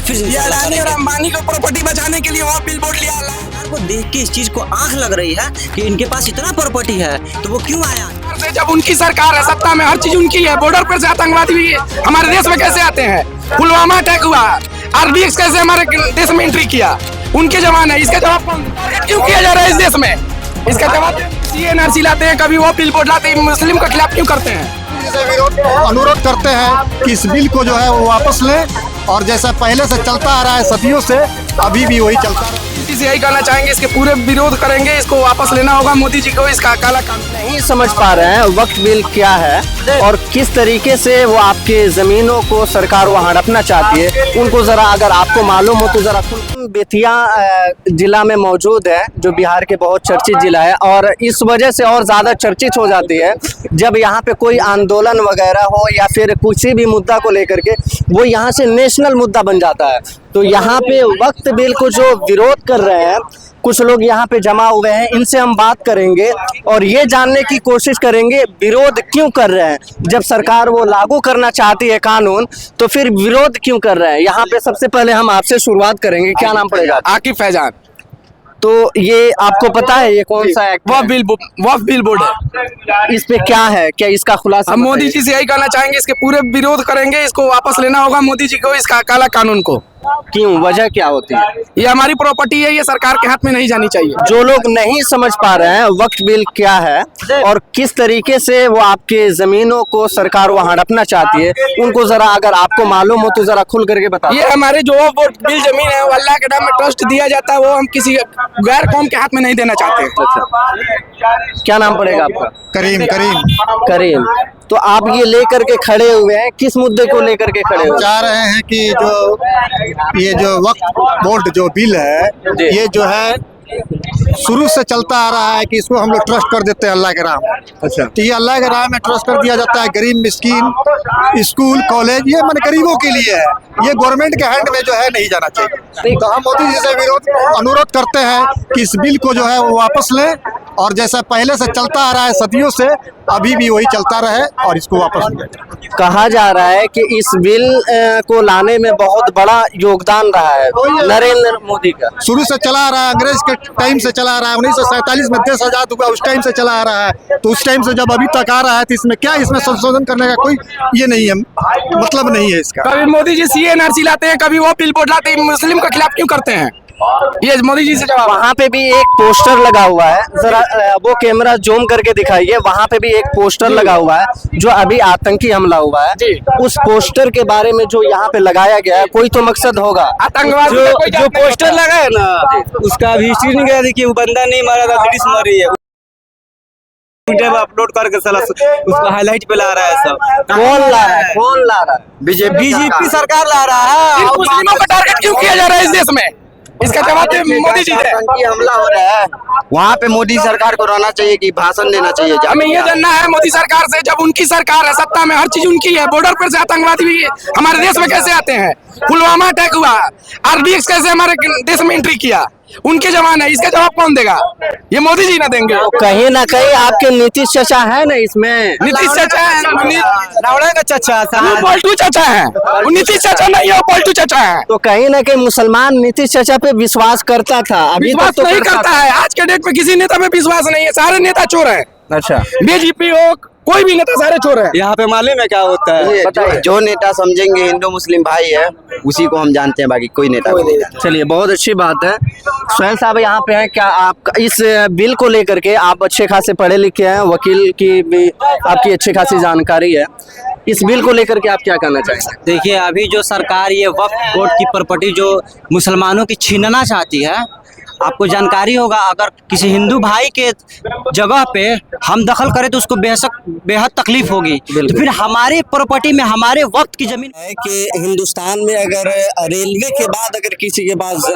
फिर ये अडानी और अंबानी को प्रॉपर्टी बचाने के लिए वहाँ बिल बोर्ड लिया। सरकार को देख के इस चीज को आंख लग रही है कि इनके पास इतना प्रॉपर्टी है, तो वो क्यों आया? जब उनकी सरकार है, सत्ता में हर चीज उनकी है, बॉर्डर पर से आतंकवादी भी हमारे देश में कैसे आते हैं? पुलवामा अटैक हुआ, RDX कैसे हमारे देश में एंट्री किया? उनके जमाने, इसका जवाब क्यों किया जा रहा है इस देश में? इसका जवाब NRC लाते हैं, कभी वो बिल बोर्ड लाते हैं, मुस्लिम के खिलाफ क्यों करते हैं? अनुरोध करते हैं कि इस बिल को जो है वो वापस लें, और जैसा पहले से चलता आ रहा है सदियों से, अभी भी वही चलता रहा। इसी यही कहना चाहेंगे, इसके पूरे विरोध करेंगे, इसको वापस लेना होगा मोदी जी को, इसका काला कानून। नहीं समझ पा रहे हैं वक्फ बिल क्या है और किस तरीके से वो आपके जमीनों को सरकार वहाँ हड़पना चाहती है, उनको जरा अगर आपको मालूम हो तो जरा। बेतिया जिला में मौजूद है, जो बिहार के बहुत चर्चित जिला है, और इस वजह से और ज़्यादा चर्चित हो जाती है जब यहाँ पे कोई आंदोलन वगैरह हो या फिर किसी भी मुद्दा को लेकर के वो यहाँ से नेशनल मुद्दा बन जाता है। तो यहाँ पे वक्फ बिल को जो विरोध कर रहे हैं कुछ लोग यहाँ पे जमा हुए हैं, इनसे हम बात करेंगे और ये जानने की कोशिश करेंगे विरोध क्यों कर रहे हैं। जब सरकार वो लागू करना चाहती है कानून, तो फिर विरोध क्यों कर रहे हैं। यहाँ पे सबसे पहले हम आपसे शुरुआत करेंगे, क्या नाम पड़ेगा? आकिब फैजान। तो ये आपको पता है ये कौन सा एक्ट? वक्फ बिल बोर्ड है। इस पे क्या है, क्या इसका खुलासा? हम मोदी जी से यही कहना चाहेंगे, इसके पूरे विरोध करेंगे, इसको वापस लेना होगा मोदी जी को, इसका काला कानून को। क्यों, वजह क्या होती है? ये हमारी प्रॉपर्टी है, ये सरकार के हाथ में नहीं जानी चाहिए। जो लोग नहीं समझ पा रहे हैं वक्फ बिल क्या है और किस तरीके से वो आपके जमीनों को सरकार वहाँ हड़पना चाहती है, उनको जरा अगर आपको मालूम हो तो जरा खुल करके बताओ। ये हमारे जो वक्फ बिल जमीन है वो अल्लाह के नाम में ट्रस्ट दिया जाता है, वो हम किसी गैर कौम के हाथ में नहीं देना चाहते। क्या नाम पड़ेगा आपका? करीम करीम। तो आप ये लेकर के खड़े हुए हैं, किस मुद्दे को लेकर के खड़े हुए? चाह रहे हैं कि ये जो वक्फ बोर्ड जो बिल है, ये जो है शुरू से चलता आ रहा है कि इसको हम लोग ट्रस्ट कर देते हैं अल्लाह के राह में। अच्छा। तो ये अल्लाह के राह में ट्रस्ट कर दिया जाता है। गरीब मिस्कीन स्कूल कॉलेज ये मन गरीबों के लिए है, ये गवर्नमेंट के हैंड में जो है नहीं जाना चाहिए। तो हम मोदी जी से अनुरोध करते हैं कि इस बिल को जो है वो वापस लें, और जैसा पहले से चलता आ रहा है सदियों से, अभी भी वही चलता रहे, और इसको वापस लें। कहा जा रहा है कि इस बिल को लाने में बहुत बड़ा योगदान रहा है नरेंद्र मोदी का। शुरू से चला आ रहा है, अंग्रेज के टाइम से चला आ रहा है, 1947 में देश आजाद हुआ, उस टाइम से चला आ रहा है। तो उस टाइम से जब अभी तक आ रहा है, तो इसमें क्या, इसमें संशोधन करने का कोई ये नहीं है, मतलब नहीं है इसका। कभी मोदी जी NRC लाते हैं, कभी वो बिल बोर्ड लाते हैं, मुस्लिम के खिलाफ क्यों करते हैं? ये मोदी जी से जवाब। वहाँ पे भी एक पोस्टर लगा हुआ है, जरा वो कैमरा जूम करके दिखाइए। वहाँ पे भी एक पोस्टर लगा हुआ है जो अभी आतंकी हमला हुआ है। उस पोस्टर के बारे में जो यहाँ पे लगाया गया है, कोई तो मकसद होगा। आतंकवाद जो पोस्टर लगा है ना, उसका अभी हिस्ट्री नहीं गया। देखिए वो बंदा नहीं मारा था, लेडीज मर रही है। अपलोड करके साला उसको हाईलाइट पे ला रहा है सब। कौन ला रहा है? कौन ला रहा है? बीजेपी सरकार ला रहा है। मुस्लिमों का टारगेट क्यों किया जा रहा है इस देश में? इसका जवाब मोदी जी दे। हमला हो रहा है, वहाँ पे मोदी सरकार को रहना चाहिए कि भाषण देना चाहिए। हमें ये जानना है मोदी सरकार से, जब उनकी सरकार है, सत्ता में हर चीज उनकी है, बॉर्डर पर से आतंकवादी भी हमारे देश में कैसे आते हैं? पुलवामा अटैक हुआ, RDX कैसे हमारे देश में एंट्री किया? उनके जमाने, इसका जवाब कौन देगा? ये मोदी जी ना देंगे। तो कहीं ना कहीं आपके नीतीश चाचा है ना इसमें? नीतीश चाचा है, लावड़ा का चाचा पलटू चाचा है, नीतीश चाचा नहीं है, पलटू चाचा है। तो कहीं ना कहीं मुसलमान नीतीश चाचा पे विश्वास करता था, अभी विश्वास तो नहीं करता है। आज के डेट में किसी नेता पे विश्वास नहीं है, सारे नेता चोर है। अच्छा। BJP हो, कोई भी नेता, सारे चोर है। यहाँ पे मालूम है क्या होता है? जो नेता समझेंगे हिंदू मुस्लिम भाई है, उसी को हम जानते हैं, बाकी कोई नेता को नहीं जानते। चलिए, बहुत अच्छी बात है। सोहेल साहब यहाँ पे हैं, क्या आप इस बिल को लेकर के, आप अच्छे खासे पढ़े लिखे हैं, वकील की भी आपकी अच्छी खासी जानकारी है, इस बिल को लेकर के आप क्या कहना चाहेंगे? देखिए, अभी जो सरकार ये वक्फ बोर्ड की प्रॉपर्टी जो मुसलमानों की छीनना चाहती है, आपको जानकारी होगा, अगर किसी हिंदू भाई के जगह पे हम दखल करें तो उसको बेहद तकलीफ होगी। तो फिर हमारे प्रॉपर्टी में हमारे वक्त की जमीन है कि हिंदुस्तान में अगर रेलवे के बाद अगर किसी के पास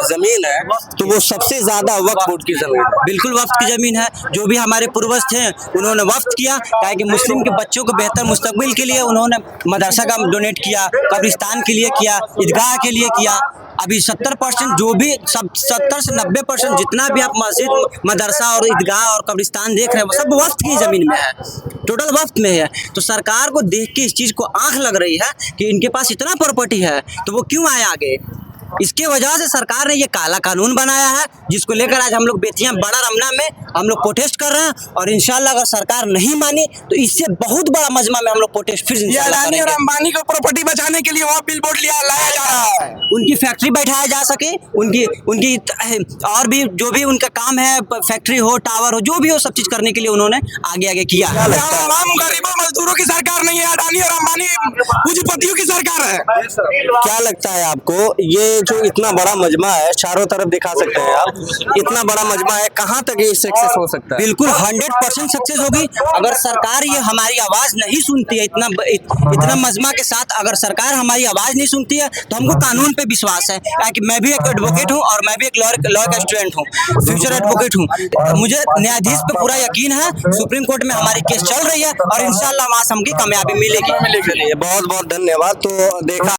जमीन है तो वो सबसे ज्यादा वक्फ बोर्ड की जमीन है। बिल्कुल वक्त की जमीन है। जो भी हमारे पूर्वज थे उन्होंने वक्त किया, ताकि मुस्लिम के बच्चों को बेहतर मुस्तकबिल के लिए उन्होंने मदरसा का डोनेट किया, कब्रिस्तान के लिए किया, ईदगाह के लिए किया। अभी 70% जो भी 70 से 90% जितना भी आप मस्जिद, मदरसा और ईदगाह और कब्रिस्तान देख रहे हैं वो सब वफ्त की ज़मीन में है, टोटल वफ्त में है। तो सरकार को देख के इस चीज़ को आंख लग रही है कि इनके पास इतना प्रॉपर्टी है तो वो क्यों आए आगे। इसके वजह से सरकार ने ये काला कानून बनाया है, जिसको लेकर आज हम लोग बेतिया बड़ा रमना में हम लोग प्रोटेस्ट कर रहे हैं। और इंशाल्लाह अगर सरकार नहीं मानी तो इससे बहुत बड़ा मजमा में हम लोग प्रोटेस्ट फिर ये अडानी और अंबानी को प्रॉपर्टी बचाने के लिए वहाँ बिल बोर्ड लाया जा रहा है। उनकी फैक्ट्री बैठाया जा सके, उनकी और भी जो भी उनका काम है, फैक्ट्री हो, टावर हो, जो भी हो, सब चीज करने के लिए उन्होंने आगे किया है। आम गरीबों मजदूरों की सरकार नहीं है, अडानी और अंबानी पूंजीपतियों की सरकार है। क्या लगता है आपको ये जो इतना बड़ा मजमा है, चारों तरफ दिखा सकते हैं आप, इतना बड़ा मजमा है, कहाँ तक ये सक्सेस हो सकता है? बिल्कुल 100% सक्सेस होगी अगर सरकार ये हमारी आवाज नहीं सुनती है। इतना मजमा के साथ अगर सरकार हमारी आवाज नहीं सुनती है तो हमको कानून पे विश्वास है, क्योंकि मैं भी एक एडवोकेट हूँ और मैं भी एक लॉ का स्टूडेंट हूँ, फ्यूचर एडवोकेट हूँ। मुझे न्यायाधीश पे पूरा यकीन है, सुप्रीम कोर्ट में हमारी केस चल रही है और इंशाल्लाह वहाँ से हमको कामयाबी मिलेगी। बहुत बहुत धन्यवाद। तो देखा